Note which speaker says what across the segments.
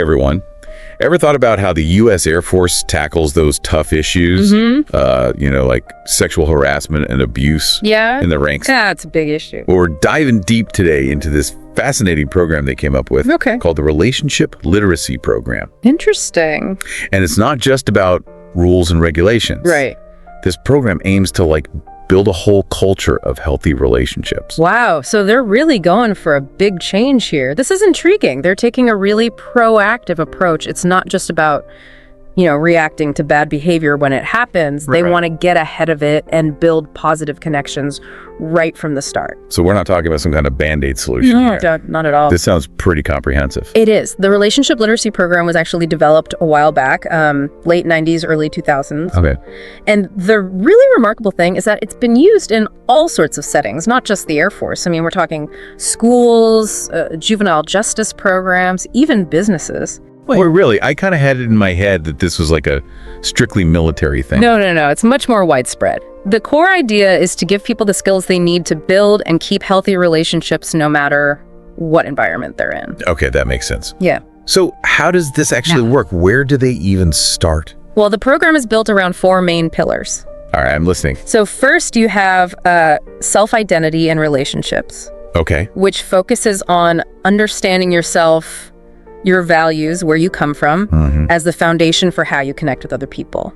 Speaker 1: everyone. Ever thought about how the U.S. Air Force tackles those tough issues? Like sexual harassment and abuse in the ranks?
Speaker 2: Yeah, it's a big issue.
Speaker 1: We're diving deep today into this fascinating program they came up with called the Relationship Literacy Program.
Speaker 2: Interesting.
Speaker 1: And it's not just about rules and regulations.
Speaker 2: Right.
Speaker 1: This program aims to build a whole culture of healthy relationships.
Speaker 2: Wow, so they're really going for a big change here. This is intriguing. They're taking a really proactive approach. It's not just about, reacting to bad behavior when it happens. They want to get ahead of it and build positive connections right from the start.
Speaker 1: So we're not talking about some kind of Band-Aid solution here.
Speaker 2: Not at all.
Speaker 1: This sounds pretty comprehensive.
Speaker 2: It is. The Relationship Literacy Program was actually developed a while back, late 90s, early 2000s.
Speaker 1: Okay.
Speaker 2: And the really remarkable thing is that it's been used in all sorts of settings, not just the Air Force. I mean, we're talking schools, juvenile justice programs, even businesses.
Speaker 1: Well, really, I kind of had it in my head that this was like a strictly military thing.
Speaker 2: No. It's much more widespread. The core idea is to give people the skills they need to build and keep healthy relationships no matter what environment they're in.
Speaker 1: Okay, that makes sense.
Speaker 2: Yeah.
Speaker 1: So how does this actually work? Where do they even start?
Speaker 2: Well, the program is built around 4 main pillars.
Speaker 1: All right, I'm listening.
Speaker 2: So first you have self-identity and relationships.
Speaker 1: Okay.
Speaker 2: Which focuses on understanding yourself, your values, where you come from, as the foundation for how you connect with other people.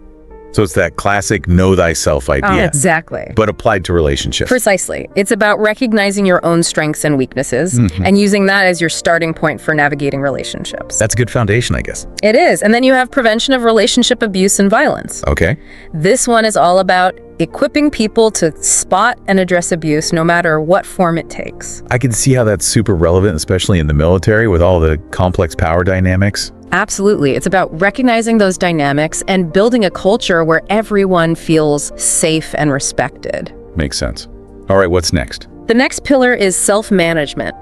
Speaker 1: So it's that classic know thyself idea.
Speaker 2: Exactly.
Speaker 1: But applied to relationships.
Speaker 2: Precisely. It's about recognizing your own strengths and weaknesses and using that as your starting point for navigating relationships.
Speaker 1: That's a good foundation, I guess.
Speaker 2: It is. And then you have prevention of relationship abuse and violence.
Speaker 1: Okay.
Speaker 2: This one is all about equipping people to spot and address abuse no matter what form it takes.
Speaker 1: I can see how that's super relevant, especially in the military with all the complex power dynamics.
Speaker 2: Absolutely. It's about recognizing those dynamics and building a culture where everyone feels safe and respected.
Speaker 1: Makes sense. All right, what's next?
Speaker 2: The next pillar is self-management.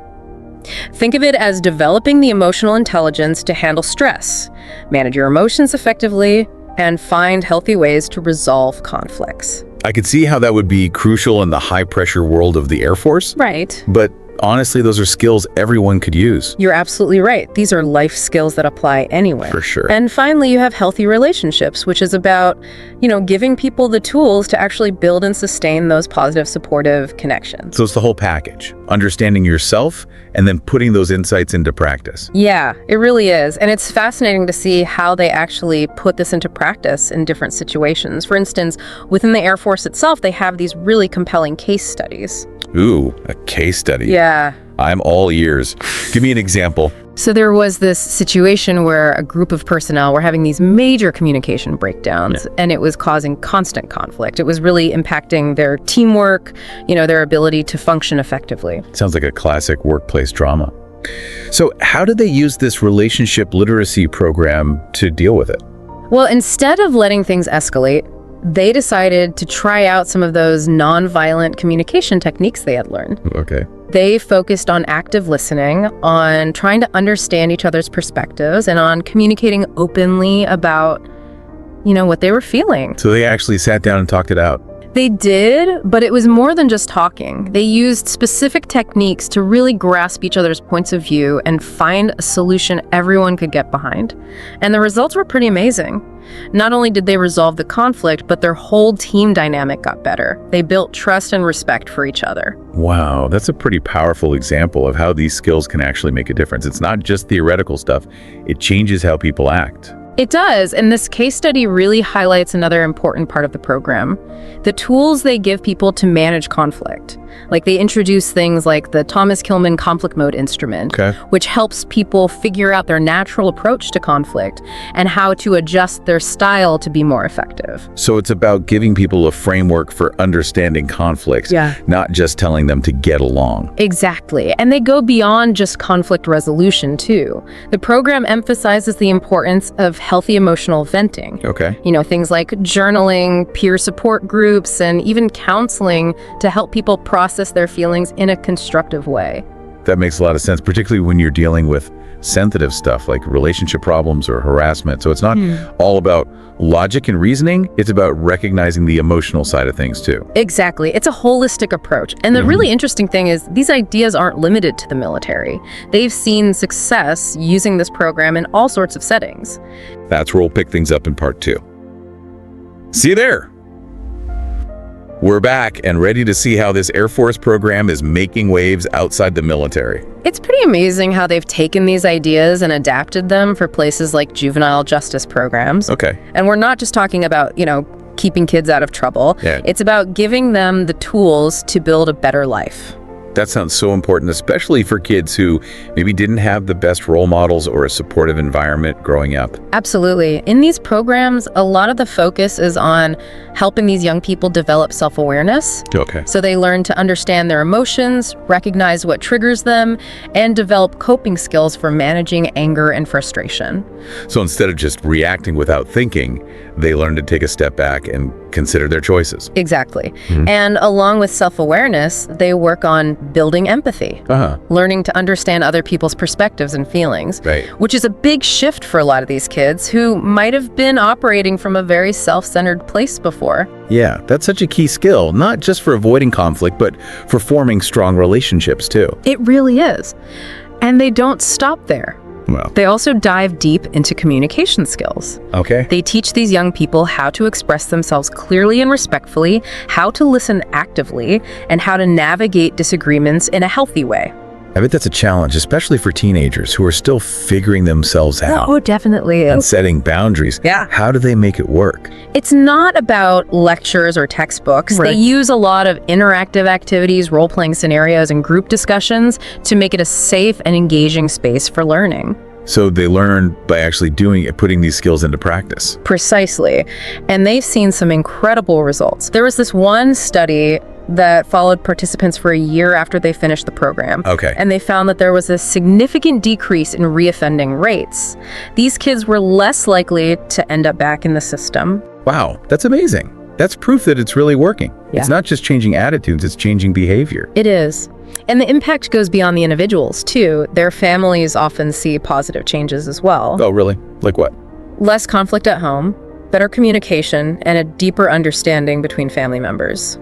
Speaker 2: Think of it as developing the emotional intelligence to handle stress, manage your emotions effectively, and find healthy ways to resolve conflicts.
Speaker 1: I could see how that would be crucial in the high-pressure world of the Air Force.
Speaker 2: Right.
Speaker 1: But honestly, those are skills everyone could use.
Speaker 2: You're absolutely right. These are life skills that apply anywhere.
Speaker 1: For sure.
Speaker 2: And finally, you have healthy relationships, which is about, giving people the tools to actually build and sustain those positive, supportive connections.
Speaker 1: So it's the whole package. Understanding yourself and then putting those insights into practice.
Speaker 2: Yeah, it really is. And it's fascinating to see how they actually put this into practice in different situations. For instance, within the Air Force itself, they have these really compelling case studies.
Speaker 1: Ooh, a case study.
Speaker 2: Yeah.
Speaker 1: I'm all ears. Give me an example.
Speaker 2: So there was this situation where a group of personnel were having these major communication breakdowns, and it was causing constant conflict. It was really impacting their teamwork, their ability to function effectively.
Speaker 1: Sounds like a classic workplace drama. So how did they use this relationship literacy program to deal with it?
Speaker 2: Well, instead of letting things escalate, they decided to try out some of those nonviolent communication techniques they had learned.
Speaker 1: Okay.
Speaker 2: They focused on active listening, on trying to understand each other's perspectives, and on communicating openly about, what they were feeling.
Speaker 1: So they actually sat down and talked it out.
Speaker 2: They did, but it was more than just talking. They used specific techniques to really grasp each other's points of view and find a solution everyone could get behind. And the results were pretty amazing. Not only did they resolve the conflict, but their whole team dynamic got better. They built trust and respect for each other.
Speaker 1: Wow, that's a pretty powerful example of how these skills can actually make a difference. It's not just theoretical stuff. It changes how people act.
Speaker 2: It does, and this case study really highlights another important part of the program. The tools they give people to manage conflict. Like they introduce things like the Thomas Kilmann conflict mode instrument, which helps people figure out their natural approach to conflict and how to adjust their style to be more effective.
Speaker 1: So it's about giving people a framework for understanding conflicts, not just telling them to get along.
Speaker 2: Exactly, and they go beyond just conflict resolution too. The program emphasizes the importance of healthy emotional venting. Things like journaling, peer support groups, and even counseling to help people process their feelings in a constructive way.
Speaker 1: That makes a lot of sense, particularly when you're dealing with sensitive stuff like relationship problems or harassment. So it's not all about logic and reasoning. It's about recognizing the emotional side of things too.
Speaker 2: Exactly. It's a holistic approach. And the really interesting thing is these ideas aren't limited to the military. They've seen success using this program in all sorts of settings.
Speaker 1: That's where we'll pick things up in part 2. See you there. We're back and ready to see how this Air Force program is making waves outside the military.
Speaker 2: It's pretty amazing how they've taken these ideas and adapted them for places like juvenile justice programs.
Speaker 1: Okay.
Speaker 2: And we're not just talking about, keeping kids out of trouble.
Speaker 1: Yeah.
Speaker 2: It's about giving them the tools to build a better life.
Speaker 1: That sounds so important, especially for kids who maybe didn't have the best role models or a supportive environment growing up.
Speaker 2: Absolutely. In these programs, a lot of the focus is on helping these young people develop self-awareness.
Speaker 1: Okay.
Speaker 2: So they learn to understand their emotions, recognize what triggers them, and develop coping skills for managing anger and frustration.
Speaker 1: So instead of just reacting without thinking, they learn to take a step back and consider their choices.
Speaker 2: Exactly. And along with self-awareness, they work on building empathy, learning to understand other people's perspectives and feelings,
Speaker 1: Right.
Speaker 2: which is a big shift for a lot of these kids who might have been operating from a very self-centered place before.
Speaker 1: Yeah, that's such a key skill, not just for avoiding conflict, but for forming strong relationships too.
Speaker 2: It really is. And they don't stop there.
Speaker 1: Well,
Speaker 2: They also dive deep into communication skills.
Speaker 1: okay.
Speaker 2: They teach these young people how to express themselves clearly and respectfully, how to listen actively, and how to navigate disagreements in a healthy way.
Speaker 1: I bet that's a challenge, especially for teenagers who are still figuring themselves out
Speaker 2: Oh, definitely
Speaker 1: and
Speaker 2: is.
Speaker 1: setting boundaries.
Speaker 2: Yeah.
Speaker 1: How do they make it work?
Speaker 2: It's not about lectures or textbooks.
Speaker 1: Right.
Speaker 2: They use a lot of interactive activities, role-playing scenarios, and group discussions to make it a safe and engaging space for learning.
Speaker 1: So they learn by actually doing it, putting these skills into practice.
Speaker 2: Precisely. And they've seen some incredible results. There was this one study that followed participants for a year after they finished the program.
Speaker 1: Okay.
Speaker 2: And they found that there was a significant decrease in reoffending rates. These kids were less likely to end up back in the system.
Speaker 1: Wow, that's amazing. That's proof that it's really working.
Speaker 2: Yeah.
Speaker 1: It's not just changing attitudes, it's changing behavior.
Speaker 2: It is. And the impact goes beyond the individuals, too. Their families often see positive changes as well.
Speaker 1: Oh, really? Like what?
Speaker 2: Less conflict at home, better communication, and a deeper understanding between family members.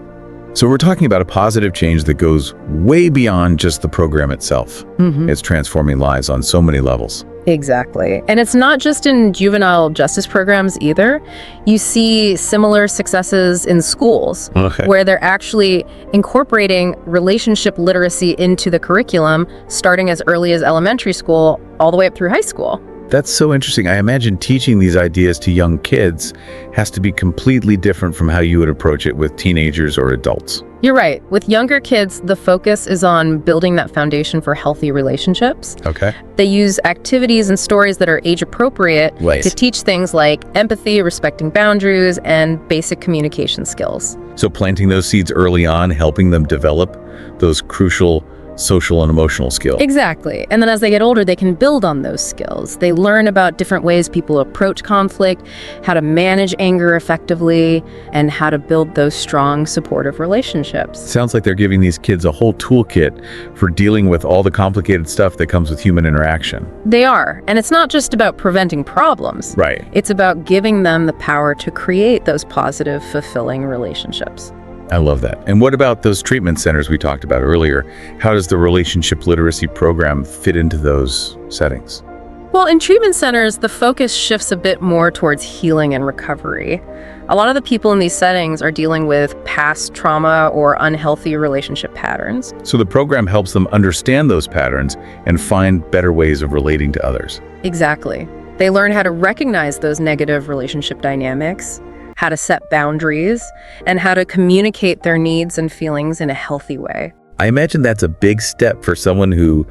Speaker 1: So we're talking about a positive change that goes way beyond just the program itself. It's transforming lives on so many levels.
Speaker 2: Exactly. And it's not just in juvenile justice programs either. You see similar successes in schools where they're actually incorporating relationship literacy into the curriculum, starting as early as elementary school all the way up through high school.
Speaker 1: That's so interesting. I imagine teaching these ideas to young kids has to be completely different from how you would approach it with teenagers or adults.
Speaker 2: You're right. With younger kids, the focus is on building that foundation for healthy relationships.
Speaker 1: Okay.
Speaker 2: They use activities and stories that are age appropriate
Speaker 1: Right.
Speaker 2: to teach things like empathy, respecting boundaries, and basic communication skills.
Speaker 1: So planting those seeds early on, helping them develop those crucial social and emotional skills.
Speaker 2: Exactly. And then as they get older, they can build on those skills. They learn about different ways people approach conflict, how to manage anger effectively, and how to build those strong, supportive relationships.
Speaker 1: Sounds like they're giving these kids a whole toolkit for dealing with all the complicated stuff that comes with human interaction.
Speaker 2: They are. And it's not just about preventing problems.
Speaker 1: Right.
Speaker 2: It's about giving them the power to create those positive, fulfilling relationships.
Speaker 1: I love that. And what about those treatment centers we talked about earlier? How does the relationship literacy program fit into those settings?
Speaker 2: Well, in treatment centers, the focus shifts a bit more towards healing and recovery. A lot of the people in these settings are dealing with past trauma or unhealthy relationship patterns.
Speaker 1: So the program helps them understand those patterns and find better ways of relating to others.
Speaker 2: Exactly. They learn how to recognize those negative relationship dynamics, how to set boundaries, and how to communicate their needs and feelings in a healthy way.
Speaker 1: I imagine that's a big step for someone who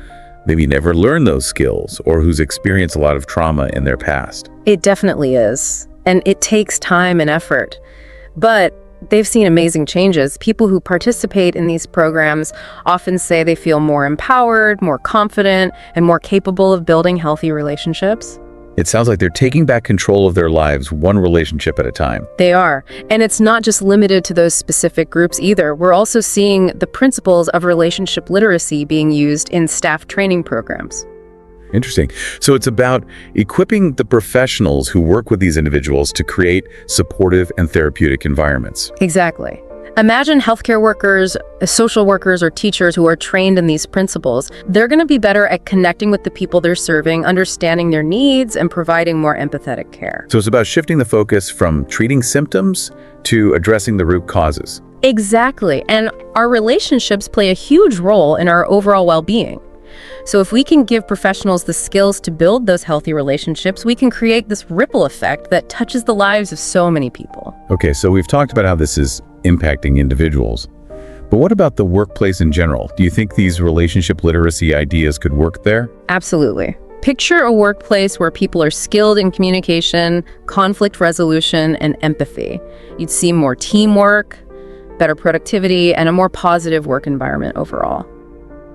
Speaker 1: maybe never learned those skills or who's experienced a lot of trauma in their past.
Speaker 2: It definitely is. And it takes time and effort. But they've seen amazing changes. People who participate in these programs often say they feel more empowered, more confident, and more capable of building healthy relationships.
Speaker 1: It sounds like they're taking back control of their lives one relationship at a time.
Speaker 2: They are. And it's not just limited to those specific groups either. We're also seeing the principles of relationship literacy being used in staff training programs.
Speaker 1: Interesting. So it's about equipping the professionals who work with these individuals to create supportive and therapeutic environments.
Speaker 2: Exactly. Imagine healthcare workers, social workers, or teachers who are trained in these principles. They're going to be better at connecting with the people they're serving, understanding their needs, and providing more empathetic care.
Speaker 1: So it's about shifting the focus from treating symptoms to addressing the root causes.
Speaker 2: Exactly. And our relationships play a huge role in our overall well-being. So if we can give professionals the skills to build those healthy relationships, we can create this ripple effect that touches the lives of so many people.
Speaker 1: Okay, so we've talked about how this is impacting individuals. But what about the workplace in general? Do you think these relationship literacy ideas could work there?
Speaker 2: Absolutely. Picture a workplace where people are skilled in communication, conflict resolution, and empathy. You'd see more teamwork, better productivity, and a more positive work environment overall.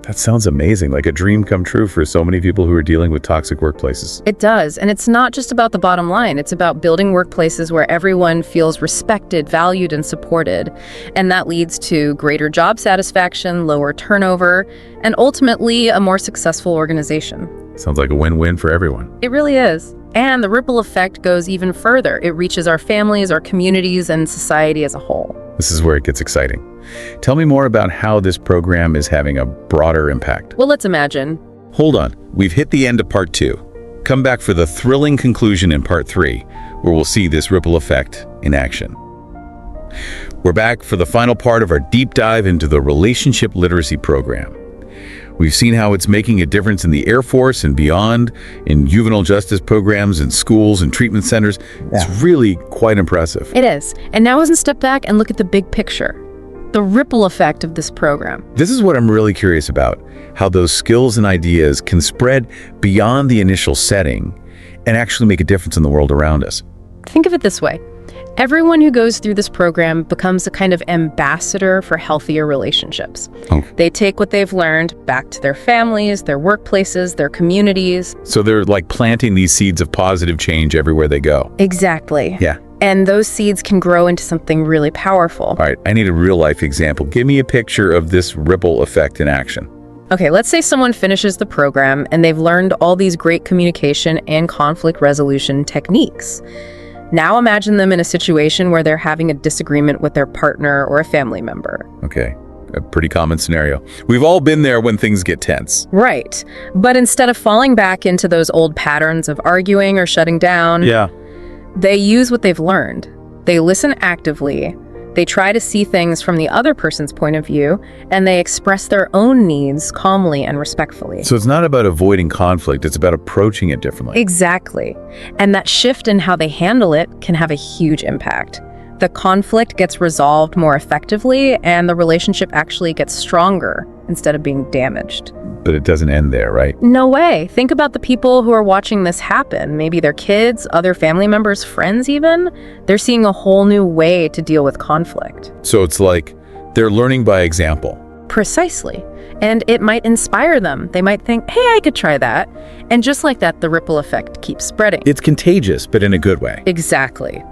Speaker 1: That sounds amazing, like a dream come true for so many people who are dealing with toxic workplaces.
Speaker 2: It does, and it's not just about the bottom line. It's about building workplaces where everyone feels respected, valued, and supported. And that leads to greater job satisfaction, lower turnover, and ultimately a more successful organization.
Speaker 1: Sounds like a win-win for everyone.
Speaker 2: It really is. And the ripple effect goes even further. It reaches our families, our communities, and society as a whole.
Speaker 1: This is where it gets exciting. Tell me more about how this program is having a broader impact.
Speaker 2: Well, let's imagine.
Speaker 1: Hold on, we've hit the end of part 2. Come back for the thrilling conclusion in part 3, where we'll see this ripple effect in action. We're back for the final part of our deep dive into the relationship literacy program. We've seen how it's making a difference in the Air Force and beyond, in juvenile justice programs, in schools and treatment centers. It's really quite impressive.
Speaker 2: It is. And now let's step back and look at the big picture, the ripple effect of this program.
Speaker 1: This is what I'm really curious about, how those skills and ideas can spread beyond the initial setting and actually make a difference in the world around us.
Speaker 2: Think of it this way. Everyone who goes through this program becomes a kind of ambassador for healthier relationships. They take what they've learned back to their families, their workplaces, their communities.
Speaker 1: So they're like planting these seeds of positive change everywhere they go.
Speaker 2: Exactly.
Speaker 1: Yeah.
Speaker 2: And those seeds can grow into something really powerful.
Speaker 1: All right, I need a real-life example. Give me a picture of this ripple effect in action.
Speaker 2: Okay, let's say someone finishes the program and they've learned all these great communication and conflict resolution techniques. Now imagine them in a situation where they're having a disagreement with their partner or a family member.
Speaker 1: Okay, a pretty common scenario. We've all been there when things get tense.
Speaker 2: Right. But instead of falling back into those old patterns of arguing or shutting down, they use what they've learned. They listen actively. They try to see things from the other person's point of view, and they express their own needs calmly and respectfully.
Speaker 1: So it's not about avoiding conflict, it's about approaching it differently.
Speaker 2: Exactly. And that shift in how they handle it can have a huge impact. The conflict gets resolved more effectively, and the relationship actually gets stronger instead of being damaged.
Speaker 1: But it doesn't end there, right?
Speaker 2: No way. Think about the people who are watching this happen. Maybe their kids, other family members, friends even. They're seeing a whole new way to deal with conflict.
Speaker 1: So it's like they're learning by example.
Speaker 2: Precisely. And it might inspire them. They might think, hey, I could try that. And just like that, the ripple effect keeps spreading.
Speaker 1: It's contagious, but in a good way.
Speaker 2: Exactly.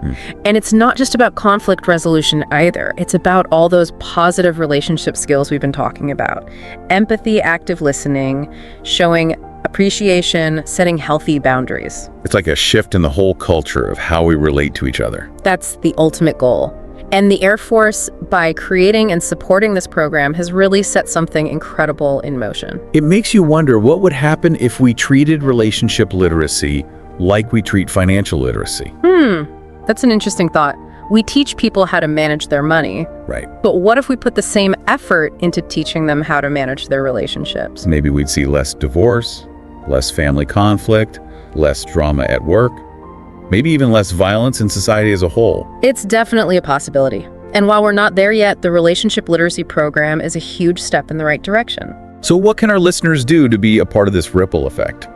Speaker 2: And it's not just about conflict resolution either. It's about all those positive relationship skills we've been talking about. Empathy, active listening, showing appreciation, setting healthy boundaries.
Speaker 1: It's like a shift in the whole culture of how we relate to each other.
Speaker 2: That's the ultimate goal. And the Air Force, by creating and supporting this program, has really set something incredible in motion.
Speaker 1: It makes you wonder what would happen if we treated relationship literacy like we treat financial literacy.
Speaker 2: That's an interesting thought. We teach people how to manage their money.
Speaker 1: Right.
Speaker 2: But what if we put the same effort into teaching them how to manage their relationships?
Speaker 1: Maybe we'd see less divorce, less family conflict, less drama at work, maybe even less violence in society as a whole.
Speaker 2: It's definitely a possibility. And while we're not there yet, the relationship literacy program is a huge step in the right direction.
Speaker 1: So what can our listeners do to be a part of this ripple effect?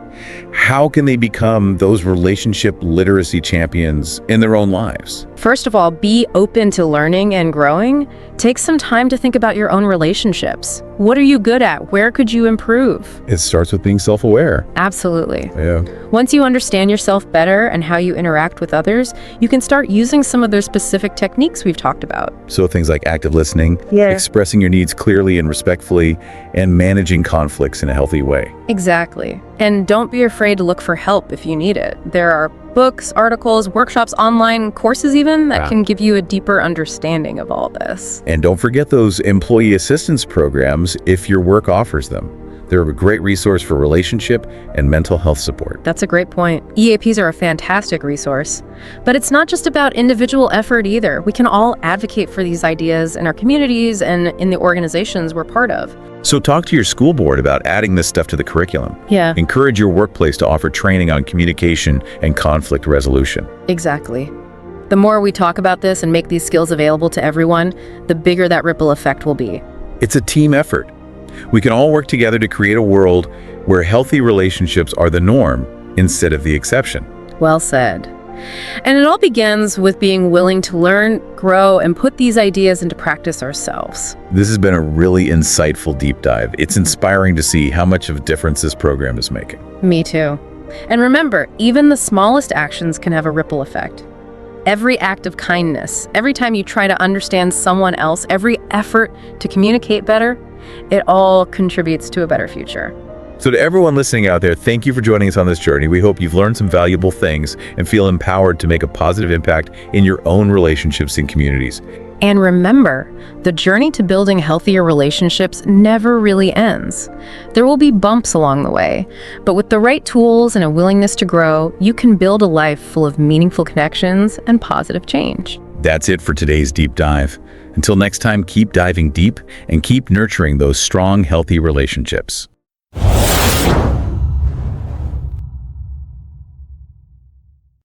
Speaker 1: How can they become those relationship literacy champions in their own lives?
Speaker 2: First of all, be open to learning and growing. Take some time to think about your own relationships. What are you good at? Where could you improve?
Speaker 1: It starts with being self-aware.
Speaker 2: Absolutely.
Speaker 1: Yeah.
Speaker 2: Once you understand yourself better and how you interact with others, you can start using some of those specific techniques we've talked about.
Speaker 1: So things like active listening, expressing your needs clearly and respectfully, and managing conflicts in a healthy way.
Speaker 2: Exactly. And don't be afraid to look for help if you need it. There are books, articles, workshops, online courses even that can give you a deeper understanding of all this.
Speaker 1: And don't forget those employee assistance programs if your work offers them. They're a great resource for relationship and mental health support.
Speaker 2: That's a great point. EAPs are a fantastic resource. But it's not just about individual effort either. We can all advocate for these ideas in our communities and in the organizations we're part of.
Speaker 1: So talk to your school board about adding this stuff to the curriculum.
Speaker 2: Yeah.
Speaker 1: Encourage your workplace to offer training on communication and conflict resolution.
Speaker 2: Exactly. The more we talk about this and make these skills available to everyone, the bigger that ripple effect will be.
Speaker 1: It's a team effort. We can all work together to create a world where healthy relationships are the norm instead of the exception.
Speaker 2: Well said. And it all begins with being willing to learn, grow, and put these ideas into practice ourselves.
Speaker 1: This has been a really insightful deep dive. It's inspiring to see how much of a difference this program is making.
Speaker 2: Me too. And remember, even the smallest actions can have a ripple effect. Every act of kindness, every time you try to understand someone else, every effort to communicate better, it all contributes to a better future.
Speaker 1: So to everyone listening out there, thank you for joining us on this journey. We hope you've learned some valuable things and feel empowered to make a positive impact in your own relationships and communities.
Speaker 2: And remember, the journey to building healthier relationships never really ends. There will be bumps along the way, but with the right tools and a willingness to grow, you can build a life full of meaningful connections and positive change.
Speaker 1: That's it for today's deep dive. Until next time, keep diving deep and keep nurturing those strong, healthy relationships.